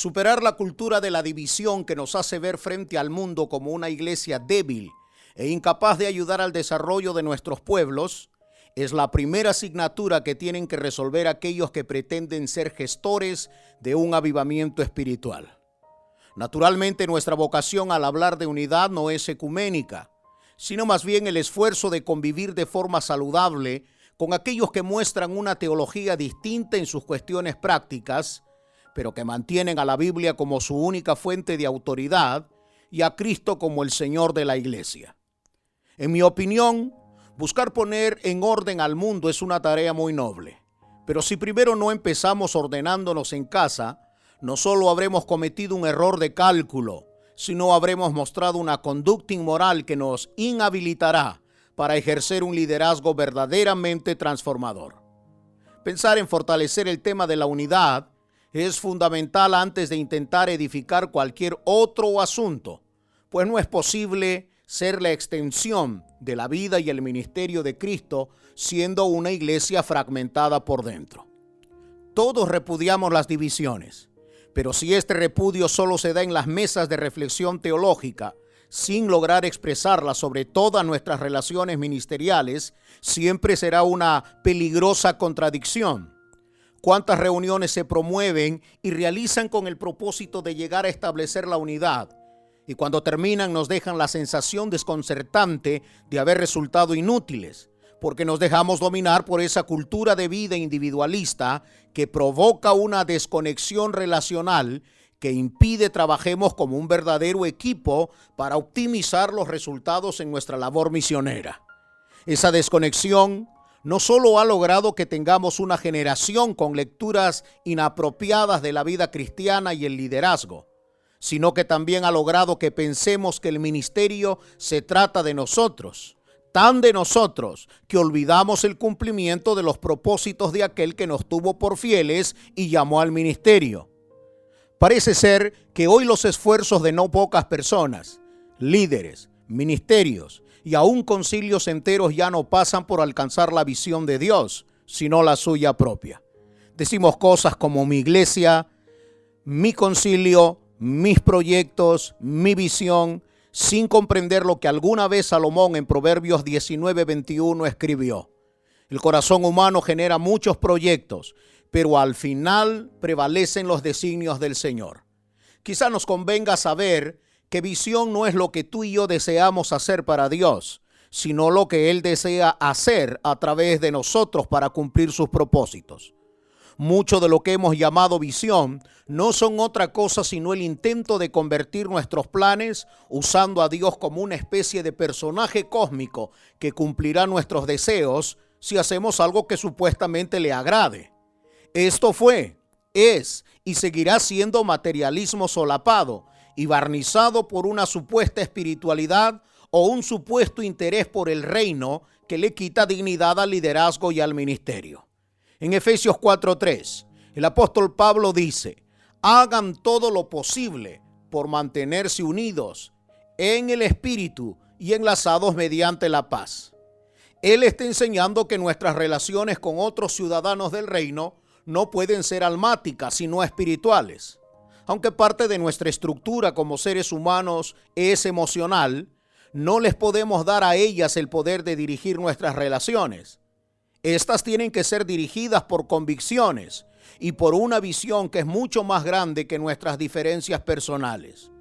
Superar la cultura de la división que nos hace ver frente al mundo como una iglesia débil e incapaz de ayudar al desarrollo de nuestros pueblos es la primera asignatura que tienen que resolver aquellos que pretenden ser gestores de un avivamiento espiritual. Naturalmente, nuestra vocación al hablar de unidad no es ecuménica, sino más bien el esfuerzo de convivir de forma saludable con aquellos que muestran una teología distinta en sus cuestiones prácticas, pero que mantienen a la Biblia como su única fuente de autoridad y a Cristo como el Señor de la iglesia. En mi opinión, buscar poner en orden al mundo es una tarea muy noble, pero si primero no empezamos ordenándonos en casa, no solo habremos cometido un error de cálculo, sino habremos mostrado una conducta inmoral que nos inhabilitará para ejercer un liderazgo verdaderamente transformador. Pensar en fortalecer el tema de la unidad es fundamental antes de intentar edificar cualquier otro asunto, pues no es posible ser la extensión de la vida y el ministerio de Cristo siendo una iglesia fragmentada por dentro. Todos repudiamos las divisiones, pero si este repudio solo se da en las mesas de reflexión teológica, sin lograr expresarla sobre todas nuestras relaciones ministeriales, siempre será una peligrosa contradicción. ¿Cuántas reuniones se promueven y realizan con el propósito de llegar a establecer la unidad? Y cuando terminan nos dejan la sensación desconcertante de haber resultado inútiles, porque nos dejamos dominar por esa cultura de vida individualista que provoca una desconexión relacional que impide trabajemos como un verdadero equipo para optimizar los resultados en nuestra labor misionera. Esa desconexión no solo ha logrado que tengamos una generación con lecturas inapropiadas de la vida cristiana y el liderazgo, sino que también ha logrado que pensemos que el ministerio se trata de nosotros, tan de nosotros que olvidamos el cumplimiento de los propósitos de aquel que nos tuvo por fieles y llamó al ministerio. Parece ser que hoy los esfuerzos de no pocas personas, líderes, ministerios y aún concilios enteros ya no pasan por alcanzar la visión de Dios, sino la suya propia. Decimos cosas como mi iglesia, mi concilio, mis proyectos, mi visión, sin comprender lo que alguna vez Salomón en Proverbios 19:21 escribió. El corazón humano genera muchos proyectos, pero al final prevalecen los designios del Señor. Quizá nos convenga saber que visión no es lo que tú y yo deseamos hacer para Dios, sino lo que Él desea hacer a través de nosotros para cumplir sus propósitos. Mucho de lo que hemos llamado visión no son otra cosa sino el intento de convertir nuestros planes usando a Dios como una especie de personaje cósmico que cumplirá nuestros deseos si hacemos algo que supuestamente le agrade. Esto fue, es y seguirá siendo materialismo solapado y barnizado por una supuesta espiritualidad o un supuesto interés por el reino que le quita dignidad al liderazgo y al ministerio. En Efesios 4:3, el apóstol Pablo dice: hagan todo lo posible por mantenerse unidos en el espíritu y enlazados mediante la paz. Él está enseñando que nuestras relaciones con otros ciudadanos del reino no pueden ser almáticas, sino espirituales. Aunque parte de nuestra estructura como seres humanos es emocional, no les podemos dar a ellas el poder de dirigir nuestras relaciones. Estas tienen que ser dirigidas por convicciones y por una visión que es mucho más grande que nuestras diferencias personales.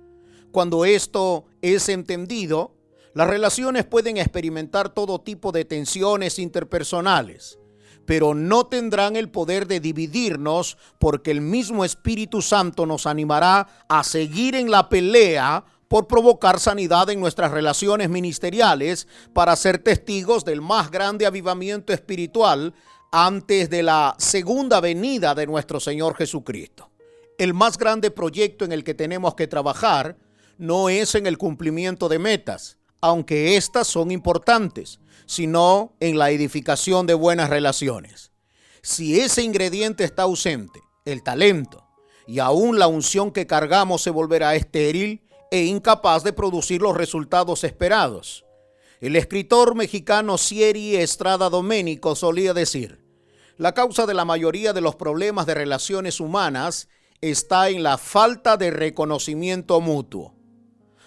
Cuando esto es entendido, las relaciones pueden experimentar todo tipo de tensiones interpersonales, pero no tendrán el poder de dividirnos porque el mismo Espíritu Santo nos animará a seguir en la pelea por provocar sanidad en nuestras relaciones ministeriales para ser testigos del más grande avivamiento espiritual antes de la segunda venida de nuestro Señor Jesucristo. El más grande proyecto en el que tenemos que trabajar no es en el cumplimiento de metas, aunque estas son importantes, sino en la edificación de buenas relaciones. Si ese ingrediente está ausente, el talento y aún la unción que cargamos se volverá estéril e incapaz de producir los resultados esperados. El escritor mexicano Sieri Estrada Doménico solía decir: la causa de la mayoría de los problemas de relaciones humanas está en la falta de reconocimiento mutuo.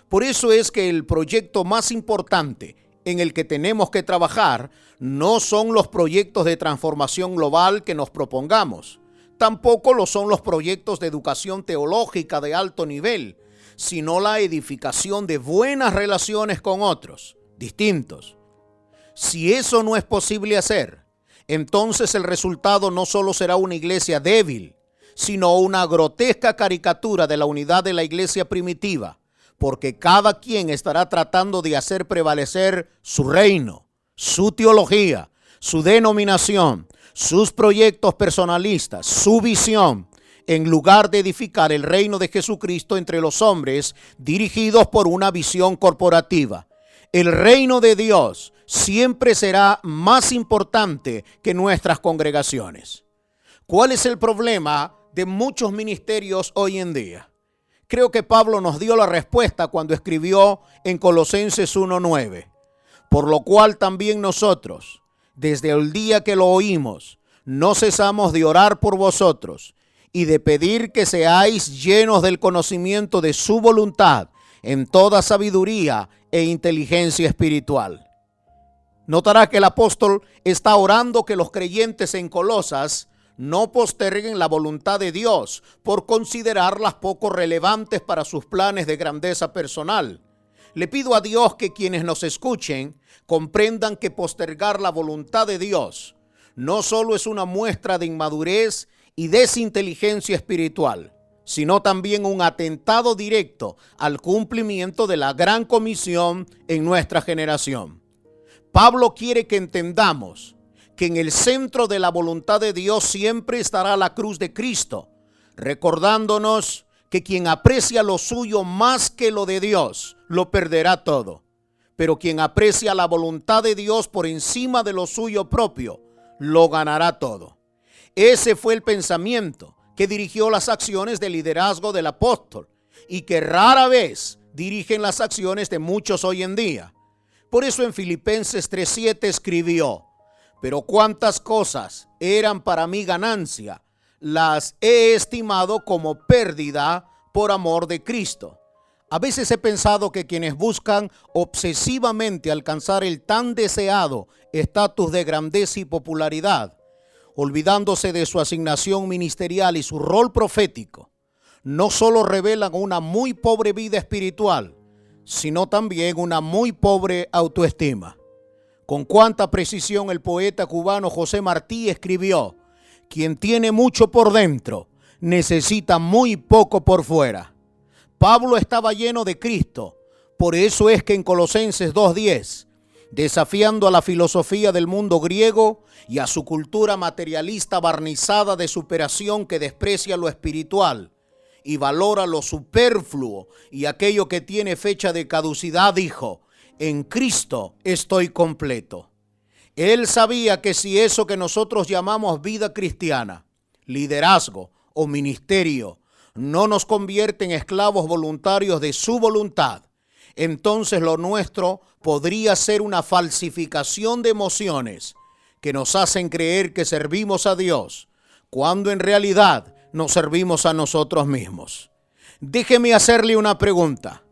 Por eso es que el proyecto más importante en el que tenemos que trabajar no son los proyectos de transformación global que nos propongamos. Tampoco lo son los proyectos de educación teológica de alto nivel, sino la edificación de buenas relaciones con otros, distintos. Si eso no es posible hacer, entonces el resultado no solo será una iglesia débil, sino una grotesca caricatura de la unidad de la iglesia primitiva, porque cada quien estará tratando de hacer prevalecer su reino, su teología, su denominación, sus proyectos personalistas, su visión, en lugar de edificar el reino de Jesucristo entre los hombres, dirigidos por una visión corporativa. El reino de Dios siempre será más importante que nuestras congregaciones. ¿Cuál es el problema de muchos ministerios hoy en día? Creo que Pablo nos dio la respuesta cuando escribió en Colosenses 1:9. Por lo cual también nosotros, desde el día que lo oímos, no cesamos de orar por vosotros y de pedir que seáis llenos del conocimiento de su voluntad en toda sabiduría e inteligencia espiritual. Notará que el apóstol está orando que los creyentes en Colosas no posterguen la voluntad de Dios por considerarlas poco relevantes para sus planes de grandeza personal. Le pido a Dios que quienes nos escuchen comprendan que postergar la voluntad de Dios no solo es una muestra de inmadurez y desinteligencia espiritual, sino también un atentado directo al cumplimiento de la gran comisión en nuestra generación. Pablo quiere que entendamos que en el centro de la voluntad de Dios siempre estará la cruz de Cristo, recordándonos que quien aprecia lo suyo más que lo de Dios, lo perderá todo. Pero quien aprecia la voluntad de Dios por encima de lo suyo propio, lo ganará todo. Ese fue el pensamiento que dirigió las acciones de liderazgo del apóstol y que rara vez dirigen las acciones de muchos hoy en día. Por eso en Filipenses 3:7 escribió: pero cuántas cosas eran para mí ganancia, las he estimado como pérdida por amor de Cristo. A veces he pensado que quienes buscan obsesivamente alcanzar el tan deseado estatus de grandeza y popularidad, olvidándose de su asignación ministerial y su rol profético, no solo revelan una muy pobre vida espiritual, sino también una muy pobre autoestima. Con cuánta precisión el poeta cubano José Martí escribió: quien tiene mucho por dentro, necesita muy poco por fuera. Pablo estaba lleno de Cristo. Por eso es que en Colosenses 2:10, desafiando a la filosofía del mundo griego y a su cultura materialista barnizada de superación que desprecia lo espiritual y valora lo superfluo y aquello que tiene fecha de caducidad, dijo: en Cristo estoy completo. Él sabía que si eso que nosotros llamamos vida cristiana, liderazgo o ministerio, no nos convierte en esclavos voluntarios de su voluntad, entonces lo nuestro podría ser una falsificación de emociones que nos hacen creer que servimos a Dios, cuando en realidad nos servimos a nosotros mismos. Déjeme hacerle una pregunta.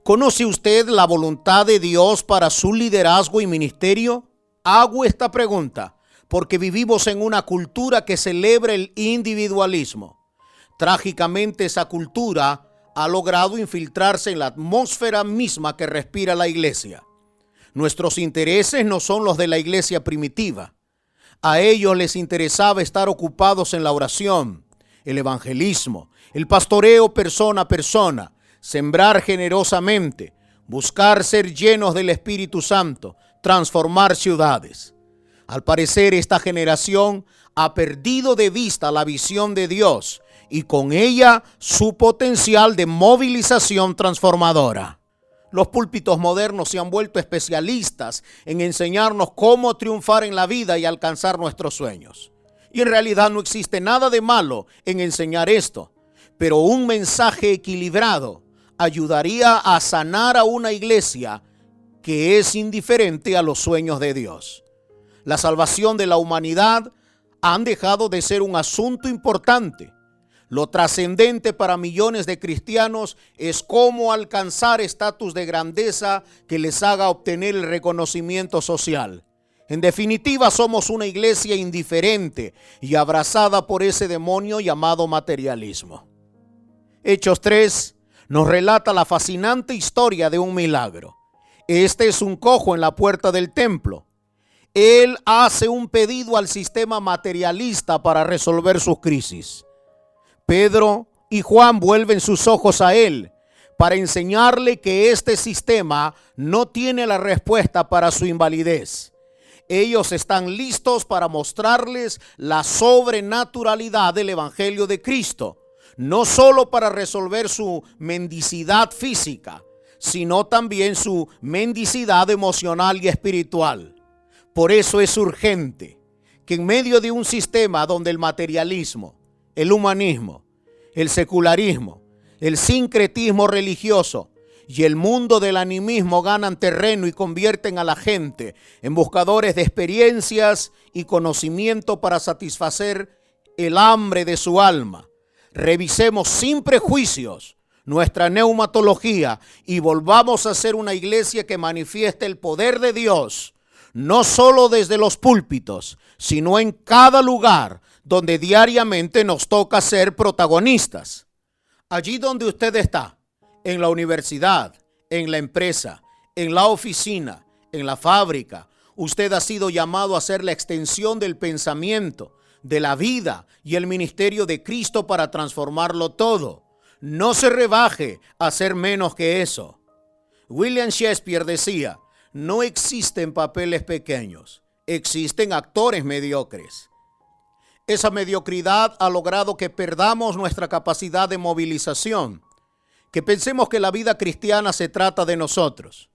¿Conoce usted la voluntad de Dios para su liderazgo y ministerio? Hago esta pregunta porque vivimos en una cultura que celebra el individualismo. Trágicamente, esa cultura ha logrado infiltrarse en la atmósfera misma que respira la iglesia. Nuestros intereses no son los de la iglesia primitiva. A ellos les interesaba estar ocupados en la oración, el evangelismo, el pastoreo persona a persona, sembrar generosamente, buscar ser llenos del Espíritu Santo, transformar ciudades. Al parecer, esta generación ha perdido de vista la visión de Dios y con ella su potencial de movilización transformadora. Los púlpitos modernos se han vuelto especialistas en enseñarnos cómo triunfar en la vida y alcanzar nuestros sueños. Y en realidad no existe nada de malo en enseñar esto, pero un mensaje equilibrado ayudaría a sanar a una iglesia que es indiferente a los sueños de Dios. La salvación de la humanidad han dejado de ser un asunto importante. Lo trascendente para millones de cristianos es cómo alcanzar estatus de grandeza que les haga obtener el reconocimiento social. En definitiva, somos una iglesia indiferente y abrazada por ese demonio llamado materialismo. Hechos 3 nos relata la fascinante historia de un milagro. Este es un cojo en la puerta del templo. Él hace un pedido al sistema materialista para resolver sus crisis. Pedro y Juan vuelven sus ojos a él para enseñarle que este sistema no tiene la respuesta para su invalidez. Ellos están listos para mostrarles la sobrenaturalidad del Evangelio de Cristo, no solo para resolver su mendicidad física, sino también su mendicidad emocional y espiritual. Por eso es urgente que en medio de un sistema donde el materialismo, el humanismo, el secularismo, el sincretismo religioso y el mundo del animismo ganan terreno y convierten a la gente en buscadores de experiencias y conocimiento para satisfacer el hambre de su alma, revisemos sin prejuicios nuestra neumatología y volvamos a ser una iglesia que manifieste el poder de Dios, no solo desde los púlpitos, sino en cada lugar donde diariamente nos toca ser protagonistas. Allí donde usted está, en la universidad, en la empresa, en la oficina, en la fábrica, usted ha sido llamado a ser la extensión del pensamiento, de la vida y el ministerio de Cristo para transformarlo todo. No se rebaje a ser menos que eso. William Shakespeare decía: no existen papeles pequeños, existen actores mediocres. Esa mediocridad ha logrado que perdamos nuestra capacidad de movilización, que pensemos que la vida cristiana se trata de nosotros.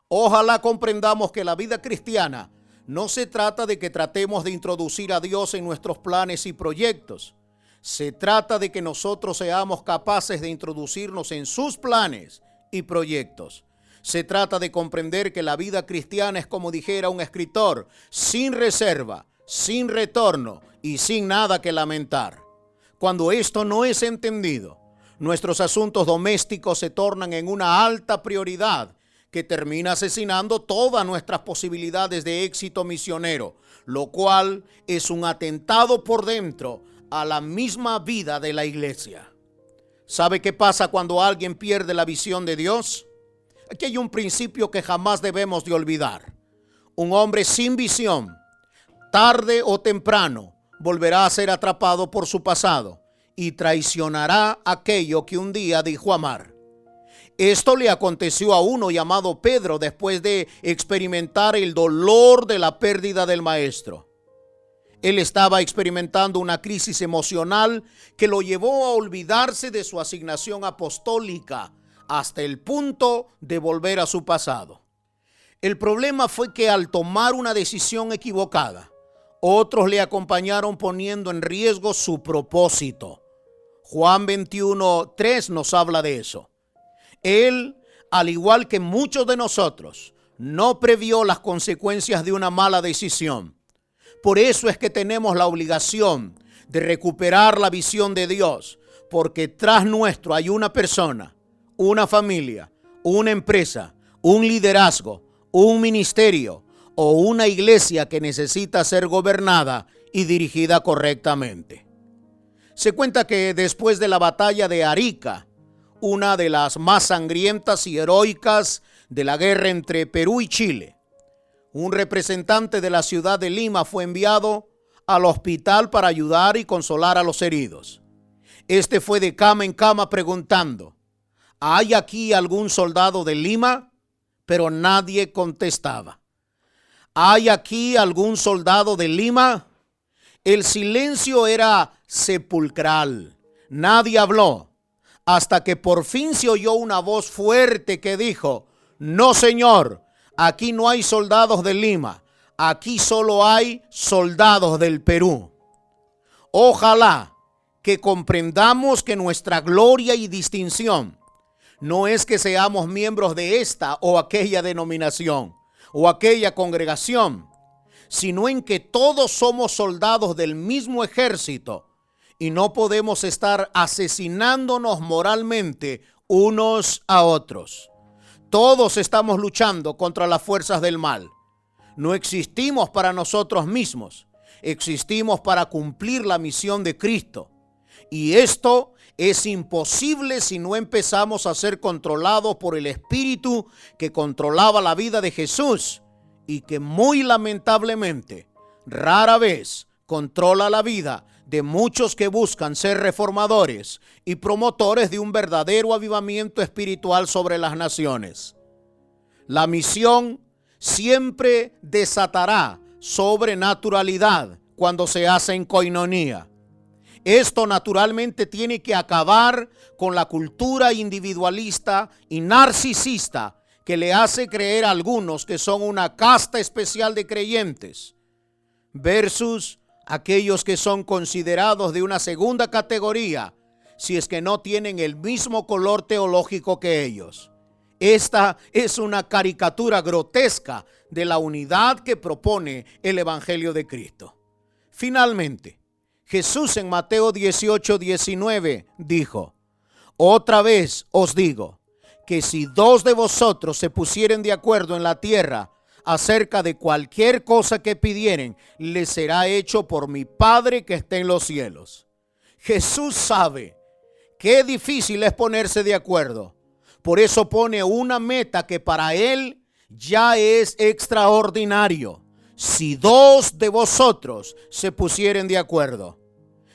Ojalá comprendamos que la vida cristiana no se trata de que tratemos de introducir a Dios en nuestros planes y proyectos. Se trata de que nosotros seamos capaces de introducirnos en sus planes y proyectos. Se trata de comprender que la vida cristiana es, como dijera un escritor, sin reserva, sin retorno y sin nada que lamentar. Cuando esto no es entendido, nuestros asuntos domésticos se tornan en una alta prioridad que termina asesinando todas nuestras posibilidades de éxito misionero, lo cual es un atentado por dentro a la misma vida de la iglesia. ¿Sabe qué pasa cuando alguien pierde la visión de Dios? Aquí hay un principio que jamás debemos de olvidar. Un hombre sin visión, tarde o temprano, volverá a ser atrapado por su pasado y traicionará aquello que un día dijo amar. Esto le aconteció a uno llamado Pedro después de experimentar el dolor de la pérdida del maestro. Él estaba experimentando una crisis emocional que lo llevó a olvidarse de su asignación apostólica hasta el punto de volver a su pasado. El problema fue que al tomar una decisión equivocada, otros le acompañaron poniendo en riesgo su propósito. Juan 21:3 nos habla de eso. Él, al igual que muchos de nosotros, no previó las consecuencias de una mala decisión. Por eso es que tenemos la obligación de recuperar la visión de Dios, porque tras nuestro hay una persona, una familia, una empresa, un liderazgo, un ministerio o una iglesia que necesita ser gobernada y dirigida correctamente. Se cuenta que después de la batalla de Arica, una de las más sangrientas y heroicas de la guerra entre Perú y Chile, un representante de la ciudad de Lima fue enviado al hospital para ayudar y consolar a los heridos. Este fue de cama en cama preguntando: ¿hay aquí algún soldado de Lima? Pero nadie contestaba. ¿Hay aquí algún soldado de Lima? El silencio era sepulcral. Nadie habló, hasta que por fin se oyó una voz fuerte que dijo: no, señor, aquí no hay soldados de Lima, aquí solo hay soldados del Perú. Ojalá que comprendamos que nuestra gloria y distinción no es que seamos miembros de esta o aquella denominación o aquella congregación, sino en que todos somos soldados del mismo ejército y no podemos estar asesinándonos moralmente unos a otros. Todos estamos luchando contra las fuerzas del mal. No existimos para nosotros mismos, existimos para cumplir la misión de Cristo. Y esto es imposible si no empezamos a ser controlados por el Espíritu que controlaba la vida de Jesús y que muy lamentablemente rara vez controla la vida de muchos que buscan ser reformadores y promotores de un verdadero avivamiento espiritual sobre las naciones. La misión siempre desatará sobrenaturalidad cuando se hace en coinonía. Esto naturalmente tiene que acabar con la cultura individualista y narcisista que le hace creer a algunos que son una casta especial de creyentes, versus aquellos que son considerados de una segunda categoría si es que no tienen el mismo color teológico que ellos. Esta es una caricatura grotesca de la unidad que propone el Evangelio de Cristo. Finalmente, Jesús en Mateo 18:19 dijo: otra vez os digo que si dos de vosotros se pusieren de acuerdo en la tierra acerca de cualquier cosa que pidieren, les será hecho por mi Padre que está en los cielos. Jesús sabe qué difícil es ponerse de acuerdo. Por eso pone una meta que para él ya es extraordinario. Si dos de vosotros se pusieren de acuerdo.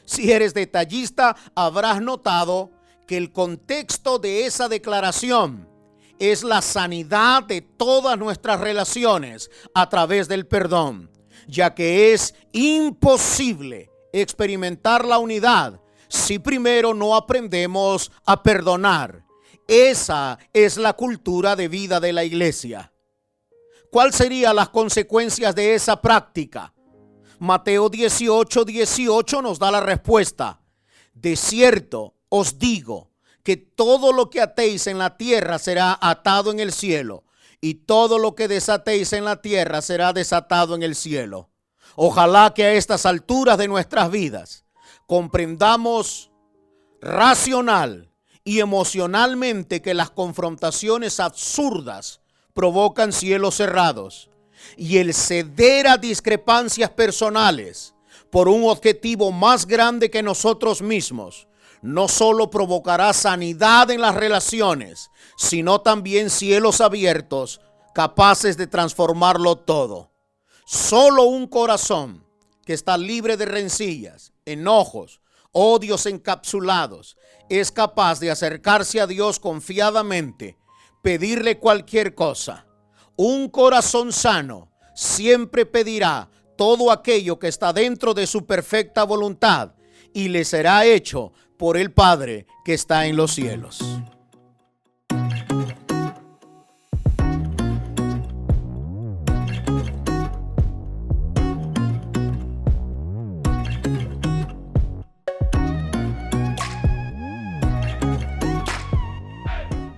Si eres detallista, habrás notado que el contexto de esa declaración es la sanidad de todas nuestras relaciones a través del perdón, ya que es imposible experimentar la unidad si primero no aprendemos a perdonar. Esa es la cultura de vida de la iglesia. ¿Cuáles serían las consecuencias de esa práctica? Mateo 18:18 nos da la respuesta. De cierto os digo que todo lo que atéis en la tierra será atado en el cielo, y todo lo que desatéis en la tierra será desatado en el cielo. Ojalá que a estas alturas de nuestras vidas comprendamos racional y emocionalmente que las confrontaciones absurdas provocan cielos cerrados, y el ceder a discrepancias personales por un objetivo más grande que nosotros mismos no solo provocará sanidad en las relaciones, sino también cielos abiertos capaces de transformarlo todo. Solo un corazón que está libre de rencillas, enojos, odios encapsulados, es capaz de acercarse a Dios confiadamente, pedirle cualquier cosa. Un corazón sano siempre pedirá todo aquello que está dentro de su perfecta voluntad y le será hecho por el Padre que está en los cielos.